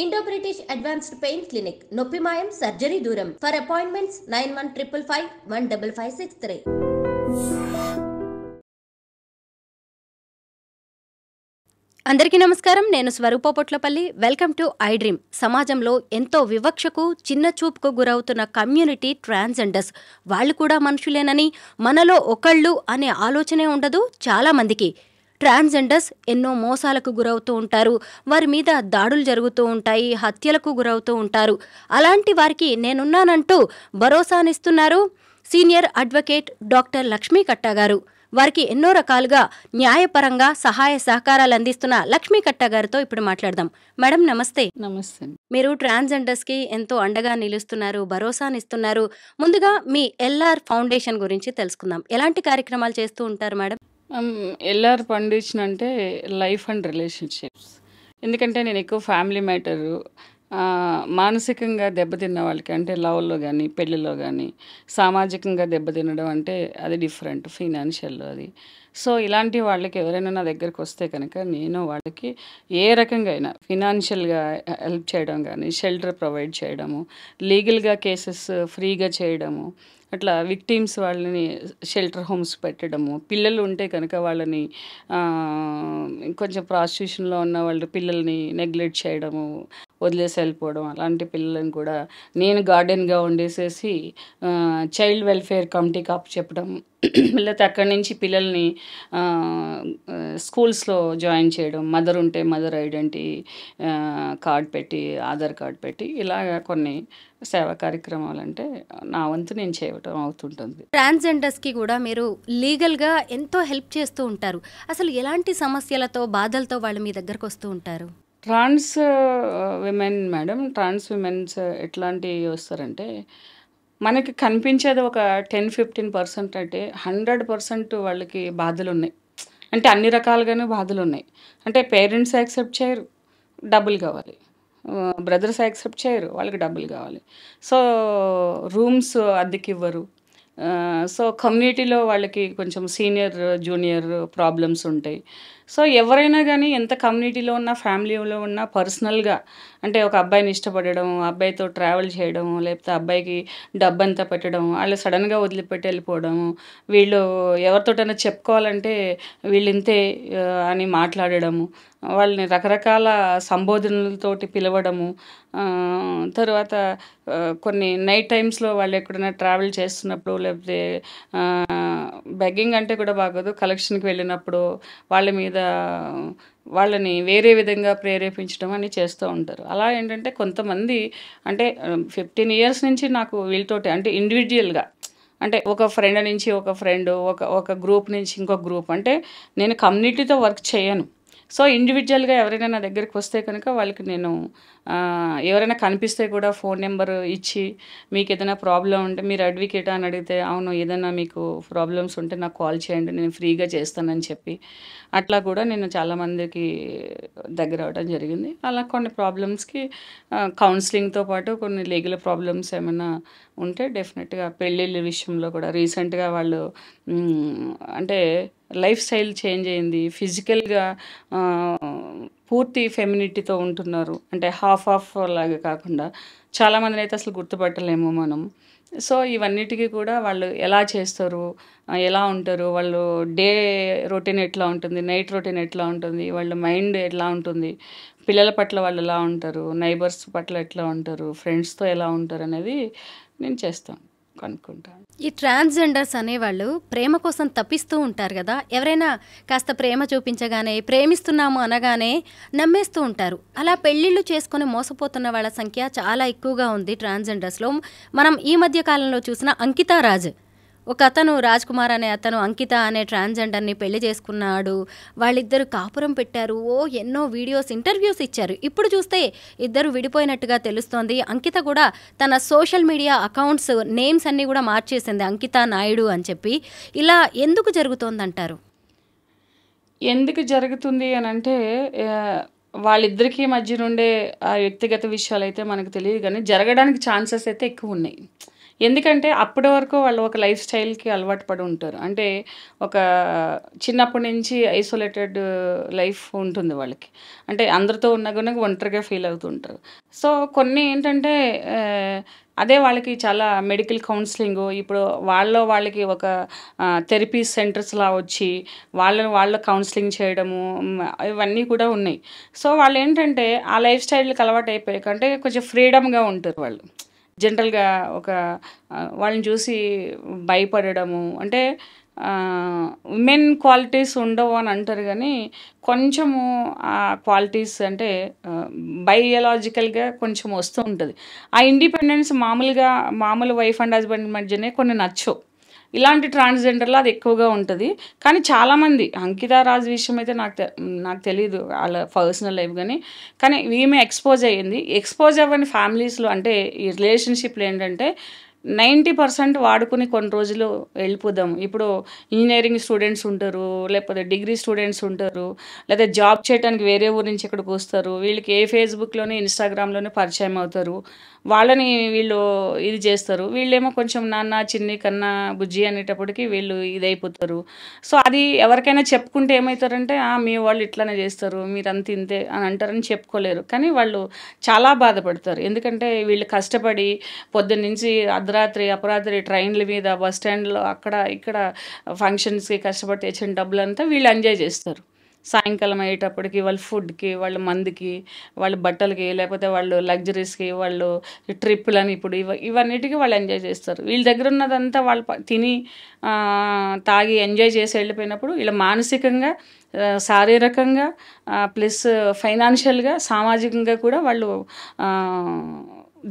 Indo British advanced pain clinic నొప్పి మాయం surgery దూరం ఫర్ అపాయింట్మెంట్స్ 9155515563. అందరికీ నమస్కారం. నేను Swaroopa Potlapalli. Welcome to I Dream. సమాజంలో ఎంతో వివక్షకు చిన్న చూపుకు గురవుతున్న కమ్యూనిటీ ట్రాన్స్జెండర్స్. వాళ్ళు కూడా మనుషులేనని, మనలో ఒకళ్ళు అనే ఆలోచనే ఉండదు చాలామందికి. ట్రాన్స్జెండర్స్ ఎన్నో మోసాలకు గురవుతూ ఉంటారు. వారి మీద దాడులు జరుగుతూ ఉంటాయి, హత్యలకు గురవుతూ ఉంటారు. అలాంటి వారికి నేనున్నానంటూ భరోసానిస్తున్నారు సీనియర్ అడ్వకేట్ డాక్టర్ లక్ష్మీ కట్టా గారు. వారికి ఎన్నో రకాలుగా న్యాయపరంగా సహాయ సహకారాలు అందిస్తున్న లక్ష్మీ కట్టా గారితో ఇప్పుడు మాట్లాడదాం. మేడం నమస్తే. నమస్తే. మీరు ట్రాన్స్జెండర్స్కి ఎంతో అండగా నిలుస్తున్నారు, భరోసానిస్తున్నారు. ముందుగా మీ ఎల్ఆర్ ఫౌండేషన్ గురించి తెలుసుకుందాం. ఎలాంటి కార్యక్రమాలు చేస్తూ ఉంటారు మేడం? ఎల్ఆర్ ఫౌండేషన్ అంటే లైఫ్ అండ్ రిలేషన్షిప్స్. ఎందుకంటే నేను ఎక్కువ ఫ్యామిలీ మ్యాటరు, మానసికంగా దెబ్బతిన్న వాళ్ళకి, అంటే లవ్లో కానీ పెళ్ళిలో కానీ సామాజికంగా దెబ్బతినడం అంటే అది డిఫరెంట్, ఫైనాన్షియల్లో అది. సో ఇలాంటి వాళ్ళకి ఎవరైనా నా దగ్గరికి వస్తే కనుక నేను వాళ్ళకి ఏ రకంగా అయినా ఫినాన్షియల్గా హెల్ప్ చేయడం కానీ, షెల్టర్ ప్రొవైడ్ చేయడము, లీగల్గా కేసెస్ ఫ్రీగా చేయడము, అట్లా విక్టిమ్స్ వాళ్ళని షెల్టర్ హోమ్స్ పెట్టడము, పిల్లలు ఉంటే కనుక వాళ్ళని కొంచెం ప్రాస్టిట్యూషన్లో ఉన్న వాళ్ళు పిల్లల్ని నెగ్లెక్ట్ చేయడము, వదిలేసి వెళ్ళిపోవడం, అలాంటి పిల్లలను కూడా నేను గార్డెన్గా ఉండేసేసి చైల్డ్ వెల్ఫేర్ కమిటీకి అప్ చెప్పడం, లేకపోతే అక్కడి నుంచి పిల్లల్ని స్కూల్స్లో జాయిన్ చేయడం, మదర్ ఉంటే మదర్ ఐడెంటిటీ కార్డ్ పెట్టి, ఆధార్ కార్డ్ పెట్టి, ఇలాగ కొన్ని సేవా కార్యక్రమాలు అంటే నా వంతు నేను చేయటం అవుతుంటుంది. ట్రాన్స్జెండర్స్కి కూడా మీరు లీగల్గా ఎంతో హెల్ప్ చేస్తూ ఉంటారు. అసలు ఎలాంటి సమస్యలతో, బాధలతో వాళ్ళు మీ దగ్గరకు వస్తూ ఉంటారు? Trans women madam, trans womens ఎట్లాంటివి వస్తారంటే, మనకి కనిపించేది ఒక 10-15% అంటే 100% వాళ్ళకి బాధలు ఉన్నాయి. అంటే అన్ని రకాలుగానే బాధలు ఉన్నాయి. అంటే పేరెంట్స్ యాక్సెప్ట్ చేయరు, డబ్బులు కావాలి. బ్రదర్స్ యాక్సెప్ట్ చేయరు, వాళ్ళకి డబ్బులు కావాలి. సో రూమ్స్ అద్దెకి ఇవ్వరు. సో కమ్యూనిటీలో వాళ్ళకి కొంచెం సీనియర్ జూనియర్ ప్రాబ్లమ్స్ ఉంటాయి. సో ఎవరైనా కానీ ఎంత కమ్యూనిటీలో ఉన్న, ఫ్యామిలీలో ఉన్న, పర్సనల్గా అంటే ఒక అబ్బాయిని ఇష్టపడడం, అబ్బాయితో ట్రావెల్ చేయడం, లేకపోతే అబ్బాయికి డబ్బంతా పెట్టడం, వాళ్ళు సడన్గా వదిలిపెట్టి వెళ్ళిపోవడం, వీళ్ళు ఎవరితోటైనా చెప్పుకోవాలంటే వీళ్ళు ఇంతే అని మాట్లాడడము, వాళ్ళని రకరకాల సంబోధనలతోటి పిలవడము, తర్వాత కొన్ని నైట్ టైమ్స్లో వాళ్ళు ఎక్కడైనా ట్రావెల్ చేస్తున్నప్పుడు, లేకపోతే బెగ్గింగ్ అంటే కూడా బాగోదు, కలెక్షన్కి వెళ్ళినప్పుడు వాళ్ళ మీద వాళ్ళని వేరే విధంగా ప్రేరేపించడం అని చేస్తూ ఉంటారు. అలా ఏంటంటే కొంతమంది అంటే 15 years నుంచి నాకు వీళ్ళతోటి అంటే ఇండివిజువల్గా, అంటే ఒక ఫ్రెండ్ నుంచి ఒక ఫ్రెండ్, ఒక గ్రూప్ నుంచి ఇంకొక గ్రూప్, అంటే నేను కమ్యూనిటీతో వర్క్ చేయను. సో ఇండివిజువల్గా ఎవరైనా నా దగ్గరికి వస్తే కనుక వాళ్ళకి నేను ఎవరైనా కనిపిస్తే కూడా ఫోన్ నెంబర్ ఇచ్చి, మీకు ఏదైనా ప్రాబ్లం ఉంటే, మీరు అడ్వకేట్ అని అడిగితే అవును ఏదైనా మీకు ప్రాబ్లమ్స్ ఉంటే నాకు కాల్ చేయండి, నేను ఫ్రీగా చేస్తానని చెప్పి అట్లా కూడా నేను చాలామందికి దగ్గర అవ్వడం జరిగింది. అలా కొన్ని ప్రాబ్లమ్స్కి కౌన్సిలింగ్తో పాటు కొన్ని లీగల్ ప్రాబ్లమ్స్ ఏమైనా ఉంటే డెఫినెట్గా పెళ్ళిళ్ళ విషయంలో కూడా రీసెంట్గా వాళ్ళు అంటే లైఫ్ స్టైల్ చేంజ్ అయింది, ఫిజికల్గా పూర్తి ఫెమినిటీతో ఉంటున్నారు, అంటే హాఫ్ లాగా కాకుండా. చాలామందిని అయితే అసలు గుర్తుపట్టలేము మనం. సో ఇవన్నిటికీ కూడా వాళ్ళు ఎలా చేస్తారు, ఎలా ఉంటారు, వాళ్ళు డే రొటీన్ ఎట్లా ఉంటుంది, నైట్ రొటీన్ ఎట్లా ఉంటుంది, వాళ్ళ మైండ్ ఎట్లా ఉంటుంది, పిల్లల పట్ల వాళ్ళు ఎలా ఉంటారు, నైబర్స్ పట్ల ఎట్లా ఉంటారు, ఫ్రెండ్స్తో ఎలా ఉంటారు అనేది నేను చేస్తాను, కనుక్కుంటాను. ఈ ట్రాన్స్జెండర్స్ అనేవాళ్ళు ప్రేమ కోసం తప్పిస్తూ ఉంటారు కదా. ఎవరైనా కాస్త ప్రేమ చూపించగానే, ప్రేమిస్తున్నాము అనగానే నమ్మేస్తూ ఉంటారు. అలా పెళ్ళిళ్ళు చేసుకొని మోసపోతున్న వాళ్ళ సంఖ్య చాలా ఎక్కువగా ఉంది ట్రాన్స్జెండర్స్లో. మనం ఈ మధ్య కాలంలో చూసిన అంకితా రాజ్, ఒక అతను రాజ్ కుమార్ అనే అతను అంకిత అనే ట్రాన్స్జెండర్ని పెళ్లి చేసుకున్నాడు. వాళ్ళిద్దరు కాపురం పెట్టారు. ఎన్నో వీడియోస్, ఇంటర్వ్యూస్ ఇచ్చారు. ఇప్పుడు చూస్తే ఇద్దరు విడిపోయినట్టుగా తెలుస్తోంది. అంకిత కూడా తన సోషల్ మీడియా అకౌంట్స్ నేమ్స్ అన్నీ కూడా మార్చేసింది, అంకిత నాయుడు అని చెప్పి. ఇలా ఎందుకు జరుగుతోందంటారు? ఎందుకు జరుగుతుంది అని అంటే వాళ్ళిద్దరికీ మధ్య నుండే ఆ వ్యక్తిగత విషయాలు అయితే మనకు తెలియదు, కానీ జరగడానికి ఛాన్సెస్ అయితే ఎక్కువ ఉన్నాయి. ఎందుకంటే అప్పటి వరకు వాళ్ళు ఒక లైఫ్ స్టైల్‌కి అలవాటు పడి ఉంటారు. అంటే ఒక చిన్నప్పటి నుంచి ఐసోలేటెడ్ లైఫ్ ఉంటుంది వాళ్ళకి. అంటే అందరితో ఉన్నా గూడా ఒంటరిగా ఫీల్ అవుతూ ఉంటారు. సో, కొన్ని ఏంటంటే అదే వాళ్ళకి చాలా మెడికల్ కౌన్సిలింగు ఇప్పుడు వాళ్ళకి ఒక థెరపీ సెంటర్స్‌లా వచ్చి వాళ్ళు కౌన్సిలింగ్ చేయడము ఇవన్నీ కూడా ఉన్నాయి. సో, వాళ్ళేంటంటే ఆ లైఫ్ స్టైల్‌కి అలవాటయిపోయాక అంటే కొంచెం ఫ్రీడమ్‌గా ఉంటారు వాళ్ళు. జనరల్‌గా ఒక వాళ్ళని చూసి భయపడడము అంటే విమెన్ క్వాలిటీస్ ఉండవు అని అంటారు గానీ, కొంచెము ఆ క్వాలిటీస్ అంటే బయోలాజికల్‌గా కొంచెం వస్తూ ఉంటది. ఆ ఇండిపెండెన్స్ మామూలు వైఫ్ అండ్ హస్బెండ్ మధ్యనే కొన్ని నచ్చవు. ఇలాంటి ట్రాన్స్‌జెండర్‌లో అది ఎక్కువగా ఉంటది. కానీ చాలామంది అంకితా రాజ్ విషయం అయితే నాకు తెలీదు ఆళ్ళ పర్సనల్ లైఫ్ గాని. కానీ ఈమె ఎక్స్‌పోజ్ అయ్యింది. ఎక్స్‌పోజ్ అవ్వని ఫ్యామిలీస్‌లో అంటే ఈ రిలేషన్‌షిప్‌లో ఏంటంటే 90% వాడుకొని కొన్ని రోజులు వెళ్ళిపోదాం. ఇప్పుడు ఇంజినీరింగ్ స్టూడెంట్స్ ఉంటారు. లేకపోతే డిగ్రీ స్టూడెంట్స్ ఉంటారు. లేదా జాబ్ చేయడానికి వేరే ఊరు నుంచి ఇక్కడికొస్తారు. వీళ్ళకి ఏ ఫేస్‌బుక్‌లోని, ఇన్‌స్టాగ్రామ్‌లోనే పరిచయం అవుతారు. వాళ్ళని వీళ్ళు ఇది చేస్తారు. వీళ్ళేమో కొంచెం నాన్న, చిన్ని, కన్నా, బుజ్జి అనేటప్పటికి వీళ్ళు ఇదైపోతారు. సో, అది ఎవరికైనా చెప్పుకుంటే ఏమైతారంటే, మీ వాళ్ళు ఇట్లనే చేస్తారు. మీరంతా ఇంతే అని అంటారని చెప్పుకోలేరు. కానీ వాళ్ళు చాలా బాధపడతారు. ఎందుకంటే వీళ్ళు కష్టపడి పొద్దున్నుంచి అర్ధరాత్రి, అపరాత్రి ట్రైన్‌ల మీద, బస్ స్టాండ్‌లో అక్కడ, ఇక్కడ ఫంక్షన్స్‌కి కష్టపడి తెచ్చిన డబ్బులంతా వీళ్ళు ఎంజాయ్ చేస్తారు. సాయంకాలం అయ్యేటప్పటికి వాళ్ళ ఫుడ్‌కి, వాళ్ళ మందుకి, వాళ్ళ బట్టలకి, లేకపోతే వాళ్ళు లగ్జరీస్‌కి, వాళ్ళు ట్రిప్పులని ఇప్పుడు ఇవన్నిటికి వాళ్ళు ఎంజాయ్ చేస్తారు. వీళ్ళ దగ్గర ఉన్నదంతా వాళ్ళు తిని తాగి ఎంజాయ్ చేసి వెళ్ళిపోయినప్పుడు వీళ్ళు మానసికంగా, శారీరకంగా ప్లస్ ఫైనాన్షియల్‌గా, సామాజికంగా కూడా వాళ్ళు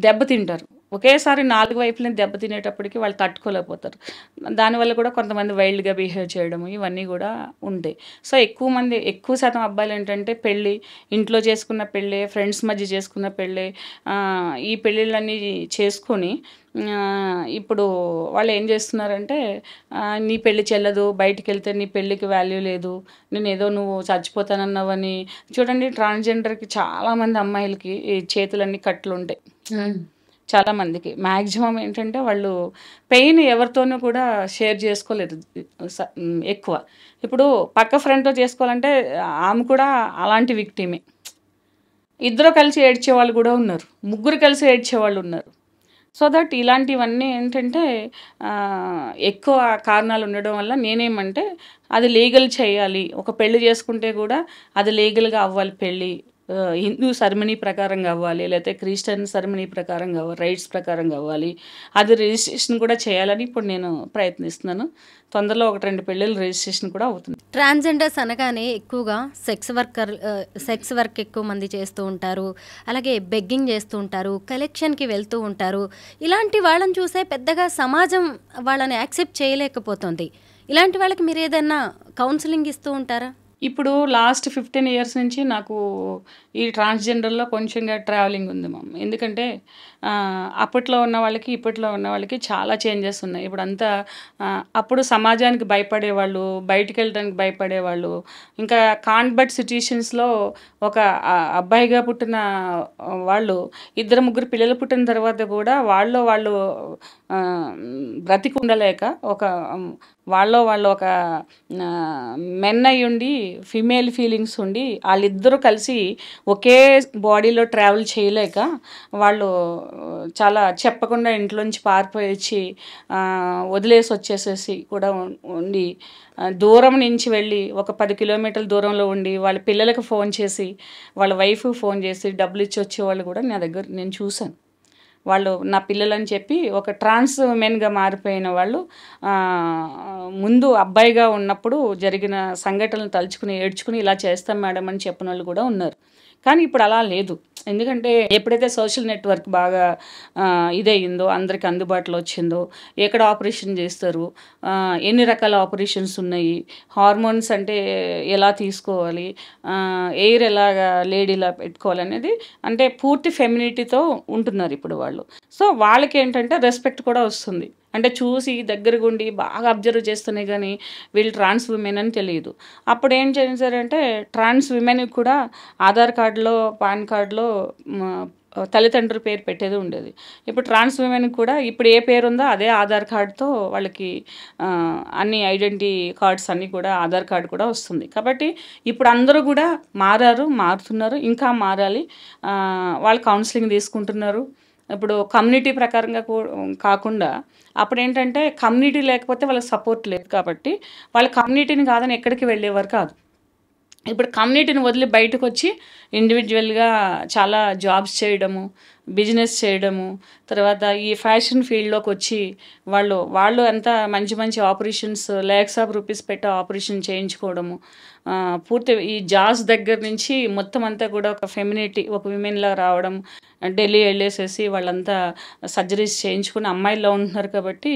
దెబ్బతింటారు. ఒకేసారి 4 వైపులని దెబ్బతినేటప్పటికి వాళ్ళు తట్టుకోలేకపోతారు. దానివల్ల కూడా కొంతమంది వైల్డ్‌గా బిహేవ్ చేయడము ఇవన్నీ కూడా ఉంటాయి. సో, ఎక్కువ శాతం అబ్బాయిలేంటంటే ఇంట్లో చేసుకున్న పెళ్ళే, ఫ్రెండ్స్ మధ్య చేసుకున్న పెళ్ళే ఈ పెళ్ళిళ్ళన్నీ చేసుకొని ఇప్పుడు వాళ్ళు ఏం చేస్తున్నారంటే నీ పెళ్ళి చెల్లదు, బయటికెళ్తే నీ పెళ్ళికి వాల్యూ లేదు, నువ్వు చచ్చిపోతానన్నావని చూడండి ట్రాన్స్‌జెండర్‌కి చాలామంది అమ్మాయిలకి ఈ చేతులన్నీ కట్లుంటాయి. చాలామందికి. మ్యాక్సిమం ఏంటంటే వాళ్ళు పెయిన్ ఎవరితోనూ కూడా షేర్ చేసుకోలేరు ఎక్కువ. ఇప్పుడు పక్క ఫ్రెండ్‌తో చేసుకోవాలంటే ఆమె కూడా అలాంటి విక్టిమే. ఇద్దరు కలిసి ఏడ్చేవాళ్ళు కూడా ఉన్నారు. ముగ్గురు కలిసి ఏడ్చేవాళ్ళున్నారు. సో దట్ ఇలాంటివన్నీ ఏంటంటే ఎక్కువ కారణాలు ఉండడం వల్ల నేనేమంటే అది లీగల్ చేయాలి. ఒక పెళ్లి చేసుకుంటే కూడా అది లీగల్‌గా అవ్వాలి పెళ్ళి. హిందూ సెరమనీ ప్రకారంగా అవ్వాలి. లేకపోతే క్రిస్టియన్ సెరమనీ ప్రకారంగా రైట్స్ ప్రకారంగా అవ్వాలి. అది రిజిస్ట్రేషన్ కూడా చేయాలని ఇప్పుడు నేను ప్రయత్నిస్తున్నాను. తొందరలో 1-2 పెళ్ళిళ్ళు రిజిస్ట్రేషన్ కూడా అవుతుంది. ట్రాన్స్జెండర్స్ అనగానే ఎక్కువగా సెక్స్ వర్క్ ఎక్కువ మంది చేస్తూ ఉంటారు. అలాగే బెగ్గింగ్ చేస్తూ ఉంటారు, కలెక్షన్కి వెళ్తూ ఉంటారు. ఇలాంటి వాళ్ళని చూసే పెద్దగా సమాజం వాళ్ళని యాక్సెప్ట్ చేయలేకపోతుంది. ఇలాంటి వాళ్ళకి మీరు ఏదైనా కౌన్సిలింగ్ ఇస్తూ ఉంటారా? ఇప్పుడు లాస్ట్ 15 ఇయర్స్ నుంచి నాకు ఈ ట్రాన్స్‌జెండర్‌లో కొంచెంగా ట్రావెలింగ్ ఉంది మ్యామ్. ఎందుకంటే అప్పట్లో ఉన్న వాళ్ళకి, ఇప్పట్లో ఉన్న వాళ్ళకి చాలా చేంజెస్ ఉన్నాయి. ఇప్పుడంతా అప్పుడు సమాజానికి భయపడేవాళ్ళు, బయటికెళ్ళడానికి భయపడేవాళ్ళు. ఇంకా కాన్బర్ట్ సిట్యుయేషన్స్‌లో ఒక అబ్బాయిగా పుట్టిన వాళ్ళు 2-3 పిల్లలు పుట్టిన తర్వాత కూడా వాళ్ళు బ్రతికుండలేక వాళ్ళు ఒక మెన్ అయ్యుండి ఫీమేల్ ఫీలింగ్స్ ఉండి వాళ్ళిద్దరూ కలిసి ఒకే బాడీలో ట్రావెల్ చేయలేక వాళ్ళు చాలా చెప్పకుండా ఇంట్లోంచి పారిపోయి వచ్చి వదిలేసి వచ్చేసేసి కూడా ఉండి దూరం నుంచి వెళ్ళి ఒక 10 కిలోమీటర్ల దూరంలో ఉండి వాళ్ళ పిల్లలకు ఫోన్ చేసి వాళ్ళ వైఫ్కి ఫోన్ చేసి డబ్బులు ఇచ్చి వచ్చేవాళ్ళు కూడా నేను చూశాను. వాళ్ళు నా పిల్లలని చెప్పి ఒక ట్రాన్స్ మెన్గా మారిపోయిన వాళ్ళు ముందు అబ్బాయిగా ఉన్నప్పుడు జరిగిన సంఘటనలు తలుచుకుని ఏడ్చుకుని ఇలా చేస్తాం మేడం అని చెప్పిన వాళ్ళు కూడా ఉన్నారు. కానీ ఇప్పుడు అలా లేదు. ఎందుకంటే ఎప్పుడైతే సోషల్ నెట్వర్క్ బాగా ఇదయ్యిందో, అందరికి అందుబాటులో వచ్చిందో, ఎక్కడ ఆపరేషన్ చేస్తారు, ఎన్ని రకాల ఆపరేషన్స్ ఉన్నాయి, హార్మోన్స్ అంటే ఎలా తీసుకోవాలి, ఎయిర్ ఎలాగా లేడీలా పెట్టుకోవాలనేది అంటే పూర్తి ఫెమినిటీతో ఉంటున్నారు ఇప్పుడు వాళ్ళు. సో వాళ్ళకి ఏంటంటే రెస్పెక్ట్ కూడా వస్తుంది. అంటే చూసి దగ్గరగుండి బాగా అబ్జర్వ్ చేస్తేనే కానీ వీళ్ళు ట్రాన్స్ విమెన్ అని తెలియదు. అప్పుడు ఏం చేశారంటే ట్రాన్స్ విమెన్కి కూడా ఆధార్ కార్డులో, పాన్ కార్డులో తల్లిదండ్రుల పేరు పెట్టేది ఉండేది. ఇప్పుడు ట్రాన్స్ విమెన్ కూడా ఇప్పుడు ఏ పేరు ఉందో అదే ఆధార్ కార్డ్తో వాళ్ళకి అన్ని ఐడెంటిటీ కార్డ్స్ అన్నీ కూడా ఆధార్ కార్డు కూడా వస్తుంది. కాబట్టి ఇప్పుడు అందరూ కూడా మారుతున్నారు, ఇంకా మారాలి. వాళ్ళు కౌన్సిలింగ్ తీసుకుంటున్నారు. ఇప్పుడు కమ్యూనిటీ ప్రకారంగా కాకుండా అప్పుడు ఏంటంటే కమ్యూనిటీ లేకపోతే వాళ్ళకి సపోర్ట్ లేదు కాబట్టి వాళ్ళ కమ్యూనిటీని కాదని ఎక్కడికి వెళ్ళేవారు కాదు. ఇప్పుడు కమ్యూనిటీని వదిలి బయటకు వచ్చి ఇండివిజువల్గా చాలా జాబ్స్ చేయడము, బిజినెస్ చేయడము, తర్వాత ఈ ఫ్యాషన్ ఫీల్డ్లోకి వచ్చి వాళ్ళు అంతా మంచి ఆపరేషన్స్ ల్యాక్స్ ఆఫ్ రూపీస్ పెట్టి ఆపరేషన్ చేయించుకోవడము, పూర్తి ఈ జాస్ దగ్గర నుంచి మొత్తం అంతా కూడా ఒక ఫెమినిటీ ఒక విమెన్లా రావడం, ఢిల్లీ వెళ్ళేసేసి వాళ్ళంతా సర్జరీస్ చేయించుకుని అమ్మాయిల్లో ఉంటున్నారు. కాబట్టి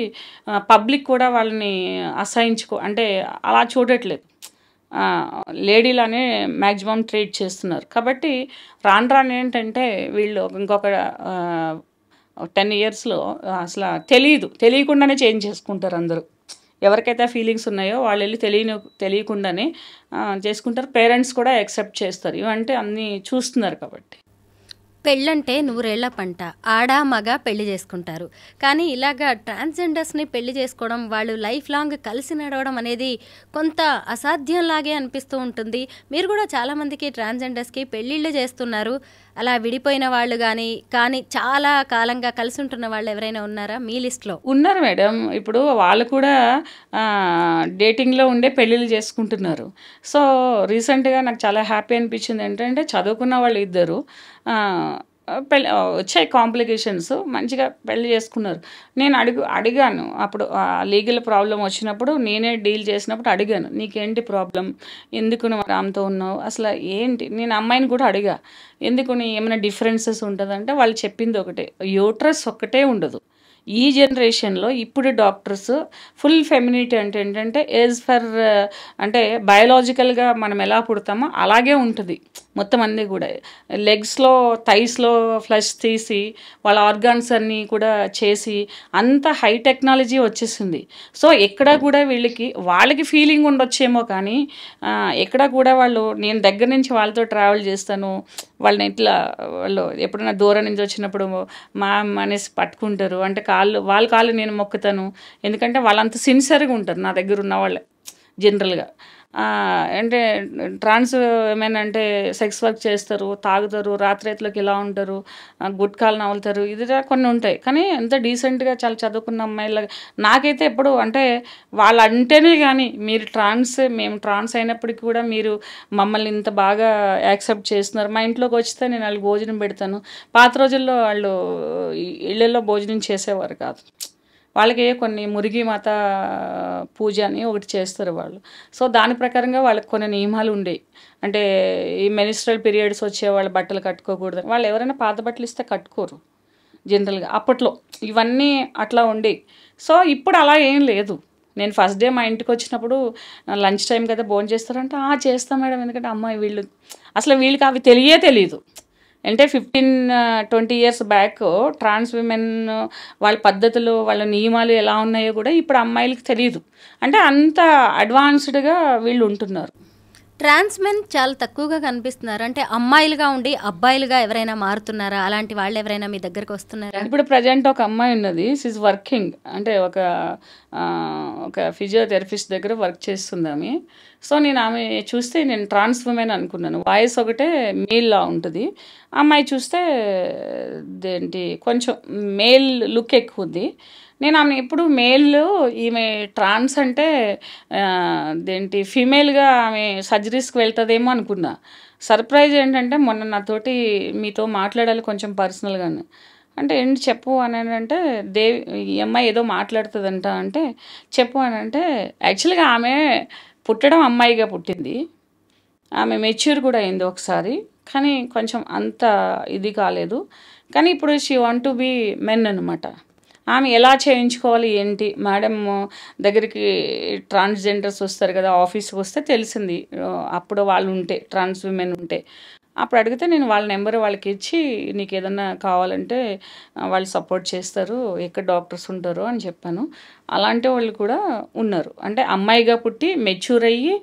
పబ్లిక్ కూడా వాళ్ళని అంటే అలా చూడట్లేదు, లేడీలానే మ్యాక్సిమం ట్రీట్ చేస్తున్నారు. కాబట్టి రాను ఏంటంటే వీళ్ళు ఇంకొక 10 yearsలో అసలు తెలియకుండానే చేంజ్ చేసుకుంటారు అందరూ. ఎవరికైతే ఫీలింగ్స్ ఉన్నాయో వాళ్ళు వెళ్ళి తెలియకుండానే చేసుకుంటారు. పేరెంట్స్ కూడా యాక్సెప్ట్ చేస్తారు, ఇవంటే అన్నీ చూస్తున్నారు. కాబట్టి పెళ్ళంటే 100 ఏళ్ల పంట, ఆడ మగ పెళ్లి చేసుకుంటారు. కానీ ఇలాగా ట్రాన్స్జెండర్స్ని పెళ్లి చేసుకోవడం, వాళ్ళు లైఫ్ లాంగ్ కలిసి నడవడం అనేది కొంత అసాధ్యంలాగే అనిపిస్తూ ఉంటుంది. మీరు కూడా చాలామందికి ట్రాన్స్జెండర్స్కి పెళ్ళిళ్ళు చేస్తున్నారు. అలా విడిపోయిన వాళ్ళు కానీ చాలా కాలంగా కలిసి ఉంటున్న వాళ్ళు ఎవరైనా ఉన్నారా మీ లిస్ట్లో? ఉన్నారు మేడం. ఇప్పుడు వాళ్ళు కూడా డేటింగ్లో ఉండే పెళ్ళిళ్ళు చేసుకుంటున్నారు. సో రీసెంట్గా నాకు చాలా హ్యాపీ అనిపించింది ఏంటంటే చదువుకున్న వాళ్ళు ఇద్దరు వచ్చాయి కాంప్లికేషన్స్, మంచిగా పెళ్లి చేసుకున్నారు. నేను అడిగాను అప్పుడు లీగల్ ప్రాబ్లం వచ్చినప్పుడు, నేనే డీల్ చేసినప్పుడు అడిగాను, నీకేంటి ప్రాబ్లం, ఎందుకు నువ్వు ఆమెతో ఉన్నావు, అసలు ఏంటి. నేను అమ్మాయిని కూడా అడిగా, ఎందుకు ఏమైనా డిఫరెన్సెస్ ఉంటుందంటే వాళ్ళు చెప్పింది ఒకటే, యూట్రస్ ఒక్కటే ఉండదు. ఈ జనరేషన్లో ఇప్పుడు డాక్టర్స్ ఫుల్ ఫెమినిటీ అంటే ఏంటంటే ఏజ్ ఫర్ అంటే బయాలజికల్గా మనం ఎలా పుడతామో అలాగే ఉంటుంది మొత్తం అన్నీ కూడా. లెగ్స్లో థైస్లో ఫ్లష్ తీసి వాళ్ళ ఆర్గాన్స్ అన్నీ కూడా చేసి అంత హై టెక్నాలజీ వచ్చేసింది. సో ఎక్కడ కూడా వాళ్ళకి ఫీలింగ్ ఉండొచ్చేమో కానీ ఎక్కడ కూడా నేను దగ్గర నుంచి వాళ్ళతో ట్రావెల్ చేస్తాను, వాళ్ళు ఎప్పుడైనా దూరం నుంచి వచ్చినప్పుడు మా అనేసి పట్టుకుంటారు, అంటే వాళ్ళ కాళ్ళు నేను మొక్కుతాను. ఎందుకంటే వాళ్ళంత సిన్సియర్గా ఉంటారు నా దగ్గర ఉన్న వాళ్ళే జనరల్గా. అంటే ట్రాన్స్ విమెన్ అంటే సెక్స్ వర్క్ చేస్తారు, తాగుతారు, రాత్రిలోకి ఇలా ఉంటారు, గుట్కాలు నవ్వులుతారు, ఇది కొన్ని ఉంటాయి. కానీ ఎంత డీసెంట్గా చాలా చదువుకున్న అమ్మాయిలాగా నాకైతే ఎప్పుడు అంటే వాళ్ళు అంటేనే కానీ మేము ట్రాన్స్ అయినప్పటికీ కూడా మీరు మమ్మల్ని ఇంత బాగా యాక్సెప్ట్ చేస్తున్నారు, మా ఇంట్లోకి వస్తే నేను వాళ్ళకి భోజనం పెడతాను. పాత రోజుల్లో వాళ్ళు ఇళ్ళల్లో భోజనం చేసేవారు కాదు, వాళ్ళకి కొన్ని మురిగి మాత పూజ అని ఒకటి చేస్తారు వాళ్ళు. సో దాని ప్రకారంగా వాళ్ళకి కొన్ని నియమాలు ఉండేవి. అంటే ఈ మెనిస్ట్రల్ పీరియడ్స్ వచ్చే వాళ్ళు బట్టలు కట్టుకోకూడదు, వాళ్ళు ఎవరైనా పాత బట్టలు ఇస్తే కట్టుకోరు జనరల్గా అప్పట్లో, ఇవన్నీ అట్లా ఉండేవి. సో ఇప్పుడు అలా ఏం లేదు. నేను ఫస్ట్ డే మా ఇంటికి వచ్చినప్పుడు లంచ్ టైం కదా భోజనం చేస్తారంటే చేస్తాం మేడం, ఎందుకంటే అమ్మాయి వీళ్ళకి అవి తెలియదు. అంటే 15-20 years బ్యాక్ ట్రాన్స్ విమెన్ వాళ్ళ పద్ధతులు వాళ్ళ నియమాలు ఎలా ఉన్నాయో కూడా ఇప్పుడు అమ్మాయిలకి తెలియదు. అంటే అంత అడ్వాన్స్డ్గా వీళ్ళు ఉంటున్నారు. ట్రాన్స్ మెన్ చాలా తక్కువగా కనిపిస్తున్నారు. అంటే అమ్మాయిలుగా ఉండి అబ్బాయిలుగా ఎవరైనా మారుతున్నారా? అలాంటి వాళ్ళు ఎవరైనా మీ దగ్గరకు వస్తున్నారా? ఇప్పుడు ప్రజెంట్ ఒక అమ్మాయి ఉన్నది, షీఈ్ వర్కింగ్, అంటే ఒక ఫిజియోథెరపిస్ట్ దగ్గర వర్క్ చేస్తుంది ఆమె. సో నేను ఆమె చూస్తే నేను ట్రాన్స్ ఉమెన్ అనుకున్నాను. వాయిస్ ఒకటే మేల్లా ఉంటుంది, అమ్మాయి చూస్తే కొంచెం మేల్ లుక్ ఎక్కువ ఉంది. నేను ఆమె ఎప్పుడు ఈమె ట్రాన్స్ అంటే ఫీమేల్గా ఆమె సర్జరీస్కి వెళ్తుందేమో అనుకున్నా. సర్ప్రైజ్ ఏంటంటే మొన్న నాతోటి మీతో మాట్లాడాలి కొంచెం పర్సనల్గాను అంటే ఏంటి చెప్పు అని అంటే ఈ అమ్మాయి ఏదో మాట్లాడుతుందంట అంటే చెప్పు అని అంటే యాక్చువల్గా ఆమె పుట్టడం అమ్మాయిగా పుట్టింది, ఆమె మెచ్యూర్ కూడా అయింది ఒకసారి, కానీ కొంచెం అంత ఇది కాలేదు. కానీ ఇప్పుడు she want to be men అనమాట. ఆమె ఎలా చేయించుకోవాలి ఏంటి మేడం దగ్గరికి ట్రాన్స్జెండర్స్ వస్తారు కదా ఆఫీస్కి వస్తే తెలిసింది. అప్పుడు వాళ్ళు ఉంటే ట్రాన్స్ విమెన్ ఉంటే అప్పుడు అడిగితే నేను వాళ్ళ నెంబర్ వాళ్ళకి ఇచ్చి నీకు ఏదన్నా కావాలంటే వాళ్ళు సపోర్ట్ చేస్తారు, ఎక్కడ డాక్టర్స్ ఉంటారో అని చెప్పాను. అలాంటి వాళ్ళు కూడా ఉన్నారు. అంటే అమ్మాయిగా పుట్టి మెచ్యూర్ అయ్యి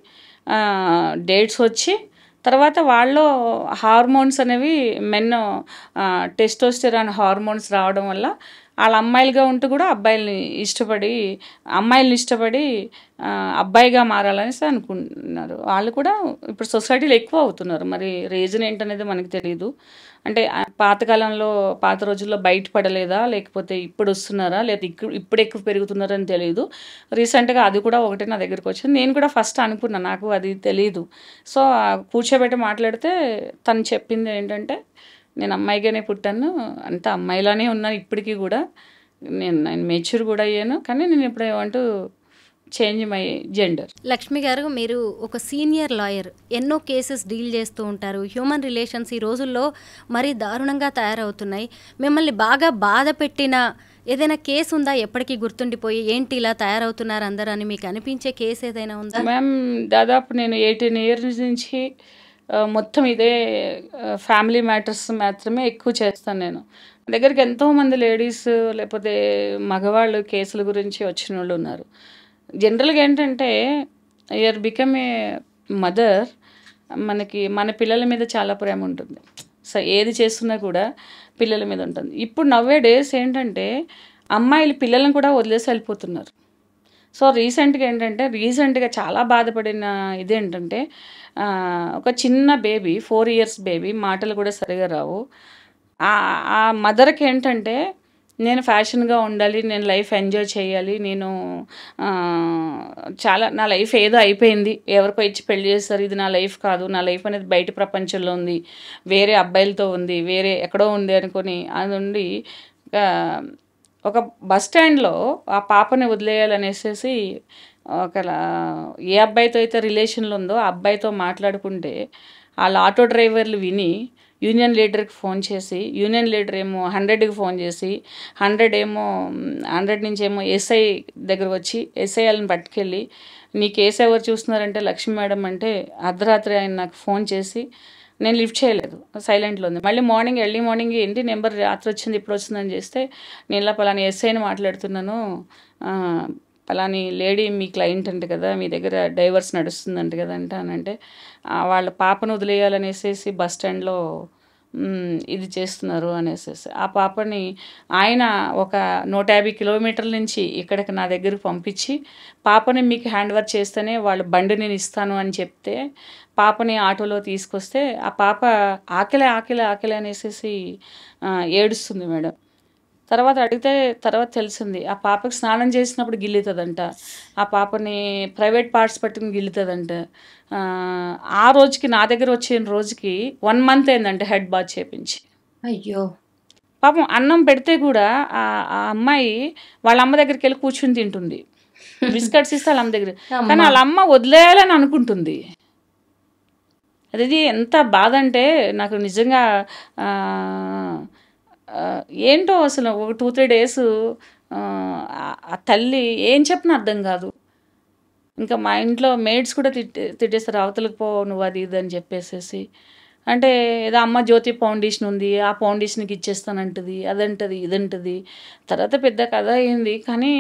డేట్స్ వచ్చి తర్వాత వాళ్ళలో హార్మోన్స్ అనేవి మెన్ టెస్టోస్టెరాన్ హార్మోన్స్ రావడం వల్ల వాళ్ళ అమ్మాయిలుగా ఉంటూ కూడా అమ్మాయిల్ని ఇష్టపడి అబ్బాయిగా మారాలనేసి అనుకుంటున్నారు. వాళ్ళు కూడా ఇప్పుడు సొసైటీలో ఎక్కువ అవుతున్నారు. మరి రీజన్ ఏంటనేది మనకు తెలియదు. అంటే పాత రోజుల్లో బయటపడలేదా, లేకపోతే ఇప్పుడు వస్తున్నారా, లేదా ఇప్పుడు ఎక్కువ పెరుగుతున్నారని తెలియదు. రీసెంట్గా అది కూడా ఒకటి నా దగ్గరికి వచ్చింది. నేను కూడా ఫస్ట్ అనుకున్నా, నాకు అది తెలియదు. సో కూర్చోబెట్టి మాట్లాడితే తను చెప్పింది ఏంటంటే, నేను అమ్మాయిగానే పుట్టాను, అంతా అమ్మాయిలానే ఉన్నాను ఇప్పటికీ కూడా, నేను మెచ్యూర్ కూడా అయ్యాను, కానీ నేను ఇప్పుడు ఏమంటూ చేంజ్ మై జెండర్. లక్ష్మి గారు, మీరు ఒక సీనియర్ లాయర్, ఎన్నో కేసెస్ డీల్ చేస్తూ ఉంటారు. హ్యూమన్ రిలేషన్స్ ఈ రోజుల్లో మరీ దారుణంగా తయారవుతున్నాయి. మిమ్మల్ని బాగా బాధ పెట్టిన ఏదైనా కేసు ఉందా, ఎప్పటికీ గుర్తుండిపోయి ఏంటి ఇలా తయారవుతున్నారు అందరూ అని మీకు అనిపించే కేసు ఏదైనా ఉందా? మ్యామ్, దాదాపు నేను 18 years నుంచి మొత్తం ఇదే ఫ్యామిలీ మ్యాటర్స్ మాత్రమే ఎక్కువ చేస్తాను. నేను దగ్గరికి ఎంతోమంది లేడీస్ లేకపోతే మగవాళ్ళు కేసుల గురించి వచ్చిన వాళ్ళు ఉన్నారు. జనరల్గా ఏంటంటే, యూఆర్ బికమ్ ఏ మదర్, మన పిల్లల మీద చాలా ప్రేమ ఉంటుంది. సో ఏది చేస్తున్నా కూడా పిల్లల మీద ఉంటుంది. ఇప్పుడు నవ్వే డేస్ ఏంటంటే, అమ్మాయిలు పిల్లలను కూడా వదిలేసి వెళ్ళిపోతున్నారు. సో రీసెంట్గా చాలా బాధపడిన ఇదేంటంటే, ఒక చిన్న బేబీ, 4 years బేబీ, మాటలు కూడా సరిగా రావు. ఆ మదర్కి ఏంటంటే, నేను ఫ్యాషన్గా ఉండాలి, నేను లైఫ్ ఎంజాయ్ చేయాలి, నేను నా లైఫ్ ఏదో అయిపోయింది, ఎవరికో ఇచ్చి పెళ్లి చేస్తారు, ఇది నా లైఫ్ కాదు, నా లైఫ్ అనేది బయట ప్రపంచంలో ఉంది, వేరే అబ్బాయిలతో ఉంది, వేరే ఎక్కడో ఉంది అనుకొని అది ఉండి ఒక బస్ స్టాండ్లో ఆ పాపని వదిలేయాలనేసి ఏ అబ్బాయితో అయితే రిలేషన్లో ఉందో ఆ అబ్బాయితో మాట్లాడుకుంటే వాళ్ళ ఆటో డ్రైవర్లు విని యూనియన్ లీడర్కి ఫోన్ చేసి, యూనియన్ లీడర్ ఏమో 100కి ఫోన్ చేసి, 100 నుంచి ఏమో ఎస్ఐ దగ్గర వచ్చి ఎస్ఐ వాళ్ళని పట్టుకెళ్ళి, నీ కేసు ఎవరు చూస్తున్నారంటే లక్ష్మి మేడం అంటే, అర్ధరాత్రి ఆయన నాకు ఫోన్ చేసి, నేను లిఫ్ట్ చేయలేదు, సైలెంట్లో ఉంది. మళ్ళీ ఎర్లీ మార్నింగ్ ఏంటి నెంబర్ రాత్రి వచ్చింది ఇప్పుడు వచ్చిందని చేస్తే, నేను ఇలా పలాని ఎస్ఐని మాట్లాడుతున్నాను, పలాని లేడీ మీ క్లయింట్ అంట కదా, మీ దగ్గర డైవర్స్ నడుస్తుందంట కదా అనంటే, వాళ్ళ పాపను వదిలేయాలనేసి బస్ స్టాండ్లో ఇది చేస్తున్నారు అనేసి ఆ పాపని ఆయన ఒక 150 kilometers నుంచి ఇక్కడికి నా దగ్గరకు పంపించి, పాపని మీకు హ్యాండ్ ఓవర్ చేస్తేనే వాళ్ళ బండి నేను ఇస్తాను అని చెప్తే, పాపని ఆటోలో తీసుకొస్తే ఆ పాప ఆకలి అనేసి ఏడుస్తుంది మేడం. తర్వాత తెలిసింది, ఆ పాపకి స్నానం చేసినప్పుడు గిల్లుతుందంట, ఆ పాపని ప్రైవేట్ పార్ట్స్ పట్టుకుని గిల్లుతుందంట. ఆ రోజుకి నా దగ్గర వచ్చిన రోజుకి 1 month అయిందంట హెడ్ బాత్ చేపించి. అయ్యో పాపం అన్నం పెడితే కూడా ఆ అమ్మాయి వాళ్ళ అమ్మ దగ్గరికి వెళ్ళి కూర్చుని తింటుంది, బిస్కెట్స్ ఇస్తే వాళ్ళ అమ్మ దగ్గర, కానీ వాళ్ళ అమ్మ వదిలేయాలని అనుకుంటుంది. అది ఎంత బాధ అంటే నాకు నిజంగా ఏంటో అసలు ఒక 2-3 days ఆ తల్లి ఏం చెప్పినా అర్థం కాదు. ఇంకా మా ఇంట్లో మేడ్స్ కూడా తిట్టేస్తారు, అవతలకు పో నువ్వు అది ఇది అని చెప్పేసేసి. అంటే ఏదో అమ్మ జ్యోతి ఫౌండేషన్ ఉంది, ఆ ఫౌండేషన్కి ఇచ్చేస్తానంటది, అదంటది ఇదంటది. తర్వాత పెద్ద కథ అయింది. కానీ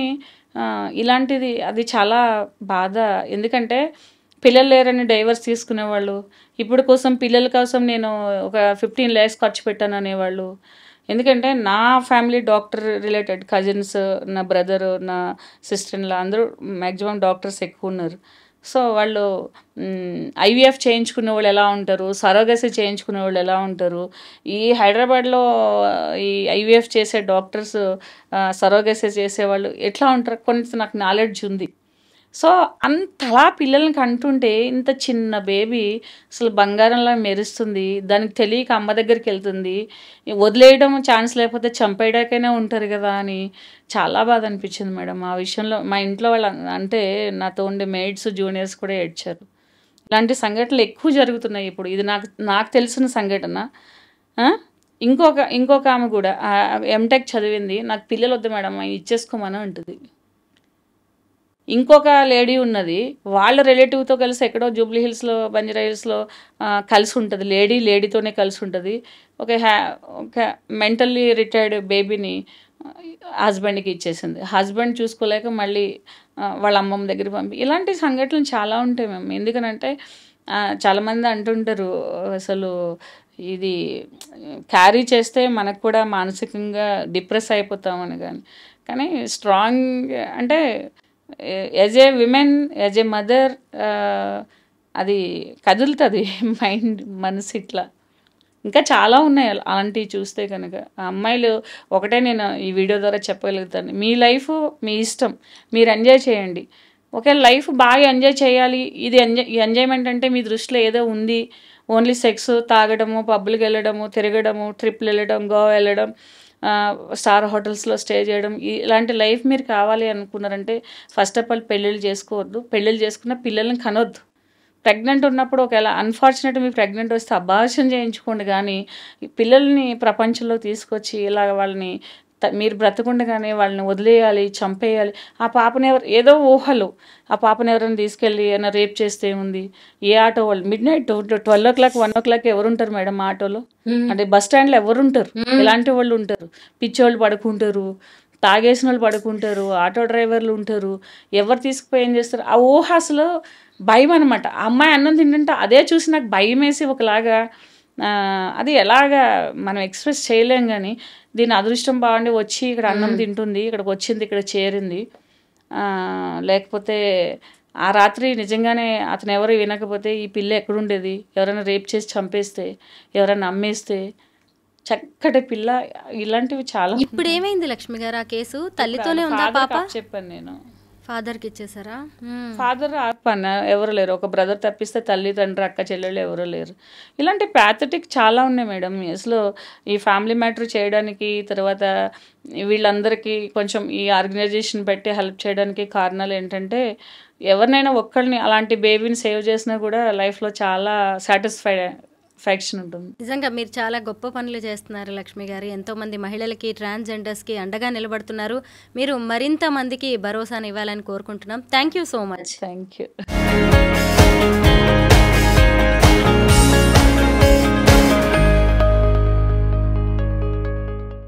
ఇలాంటిది అది చాలా బాధ. ఎందుకంటే పిల్లలు లేరని డైవర్స్ తీసుకునేవాళ్ళు, పిల్లల కోసం నేను ఒక 15 lakhs ఖర్చు పెట్టాను అనేవాళ్ళు. ఎందుకంటే నా ఫ్యామిలీ డాక్టర్ రిలేటెడ్ కజిన్స్, నా బ్రదరు, నా సిస్టర్-ఇన్-లా అందరూ మ్యాక్సిమం డాక్టర్స్ ఎక్కువ ఉన్నారు. సో వాళ్ళు ఐవీఎఫ్ చేయించుకునే వాళ్ళు ఎలా ఉంటారు, సరోగసీ చేయించుకునే వాళ్ళు ఎలా ఉంటారు, ఈ హైదరాబాద్లో ఈ ఐవీఎఫ్ చేసే డాక్టర్స్, సరోగసీ చేసేవాళ్ళు ఎట్లా ఉంటారు, కొంచెం నాకు నాలెడ్జ్ ఉంది. సో అంతలా పిల్లల్ని కంటుంటే, ఇంత చిన్న బేబీ అసలు బంగారంలా మెరుస్తుంది, దానికి తెలియక అమ్మ దగ్గరికి వెళ్తుంది, వదిలేయడం ఛాన్స్ లేకపోతే చంపేయడానికైనా ఉంటారు కదా అని చాలా బాధ అనిపించింది మేడం. ఆ విషయంలో మా ఇంట్లో వాళ్ళు అంటే నాతో ఉండే మేడ్స్, జూనియర్స్ కూడా ఏడ్చారు. ఇలాంటి సంఘటనలు ఎక్కువ జరుగుతున్నాయి ఇప్పుడు. ఇది నాకు తెలిసిన సంఘటన. ఇంకొక ఆమె కూడా ఎంటెక్ చదివింది, నాకు పిల్లలు వద్దు మేడం ఇచ్చేసుకోమని అంటుంది. ఇంకొక లేడీ ఉన్నది, వాళ్ళ రిలేటివ్తో కలిసి ఎక్కడో జూబ్లీ హిల్స్లో, బంజారా హిల్స్లో కలిసి ఉంటుంది, లేడీతోనే కలిసి ఉంటుంది. ఒక మెంటల్లీ రిటైర్డ్ బేబీని హస్బెండ్కి ఇచ్చేసింది. హస్బెండ్ చూసుకోలేక మళ్ళీ వాళ్ళ అమ్మమ్మ దగ్గర ఇలాంటి సంఘటనలు చాలా ఉంటాయి మేము. ఎందుకనంటే చాలామంది అంటుంటారు అసలు ఇది క్యారీ చేస్తే మనకు కూడా మానసికంగా డిప్రెస్ అయిపోతామని. కానీ స్ట్రాంగ్ అంటే as a women, as a mother అది కదులుతుంది మైండ్, మనసు ఇట్లా. ఇంకా చాలా ఉన్నాయి అలాంటివి చూస్తే కనుక. ఆ అమ్మాయిలు ఒకటే నేను ఈ వీడియో ద్వారా చెప్పగలుగుతాను, మీ లైఫ్ మీ ఇష్టం, మీరు ఎంజాయ్ చేయండి. ఒకవేళ లైఫ్ బాగా ఎంజాయ్ చేయాలి, ఇది ఎంజాయ్మెంట్ అంటే మీ దృష్టిలో ఏదో ఉంది, ఓన్లీ సెక్స్, తాగడము, పబ్బులకు వెళ్ళడము, తిరగడము, ట్రిప్లు వెళ్ళడం, గోవా వెళ్ళడం, స్టార్ హోటల్స్లో స్టే చేయడం, ఇలాంటి లైఫ్ మీరు కావాలి అనుకున్నారంటే ఫస్ట్ ఆఫ్ ఆల్ పెళ్ళిళ్ళు చేసుకోవద్దు. పెళ్ళిళ్ళు చేసుకున్న పిల్లల్ని కనొద్దు. ప్రెగ్నెంట్ ఉన్నప్పుడు ఒకవేళ అన్ఫార్చునేట్ మీకు ప్రెగ్నెంట్ వస్తే అబార్షన్ చేయించుకోండి. కానీ పిల్లల్ని ప్రపంచంలో తీసుకొచ్చి ఇలా వాళ్ళని మీరు బ్రతకుండగానే వాళ్ళని వదిలేయాలి, చంపేయాలి, ఆ పాపని ఏదో ఊహలు, ఆ పాపని ఎవరైనా తీసుకెళ్ళి ఏమైనా రేప్ చేస్తే ఉంది. ఏ ఆటో వాళ్ళు మిడ్-నైట్ 12 o'clock 1 o'clock ఎవరుంటారు మేడం ఆటోలో? అంటే బస్ స్టాండ్లో ఎవరుంటారు? ఇలాంటి వాళ్ళు ఉంటారు. పిచ్చోళ్ళు పడుకుంటారు, తాగేసిన వాళ్ళు పడుకుంటారు, ఆటో డ్రైవర్లు ఉంటారు. ఎవరు తీసుకుపోయి ఏం చేస్తారు? ఆ ఊహ అసలు భయం అనమాట. ఆ అమ్మాయి అన్నం తింటుంటే అదే చూసి నాకు భయం వేసి ఒకలాగా, అది ఎలాగా మనం ఎక్స్ప్రెస్ చేయలేం. కానీ దీని అదృష్టం బాగుండి వచ్చి ఇక్కడ అన్నం తింటుంది, ఇక్కడికి వచ్చింది, ఇక్కడ చేరింది. లేకపోతే ఆ రాత్రి నిజంగానే అతను ఎవరు వినకపోతే ఈ పిల్ల ఎక్కడుండేది? ఎవరైనా రేప్ చేసి చంపేస్తే, ఎవరైనా అమ్మేస్తే, చక్కటి పిల్ల. ఇలాంటివి చాలా. ఇప్పుడు ఏమైంది లక్ష్మి గారు ఆ కేసు? తల్లితోనే ఉందా పాప? చెప్పాను నేను. ఫాదర్కి ఇచ్చేసారా? ఫాదర్ పన్న ఎవరు లేరు, ఒక బ్రదర్ తప్పిస్తే తల్లి, తండ్రి, అక్క, చెల్లెళ్ళు ఎవరు లేరు. ఇలాంటి ప్యాథటిక్ చాలా ఉన్నాయి మేడం. అసలు ఈ ఫ్యామిలీ మ్యాటర్ చేయడానికి, తర్వాత వీళ్ళందరికీ కొంచెం ఈ ఆర్గనైజేషన్ పెట్టి హెల్ప్ చేయడానికి కారణాలు ఏంటంటే, ఎవరినైనా ఒక్కరిని అలాంటి బేబీని సేవ్ చేసినా కూడా లైఫ్లో చాలా సాటిస్ఫాక్షన్ ఉంటుంది. నిజంగా మీరు చాలా గొప్ప పనులు చేస్తున్నారు లక్ష్మి గారు. ఎంతోమంది మహిళలకి, ట్రాన్స్జెండర్స్కి అండగా నిలబడుతున్నారు. మీరు మరింత మందికి భరోసాను ఇవ్వాలని కోరుకుంటున్నాం. Thank you so much. Thank you.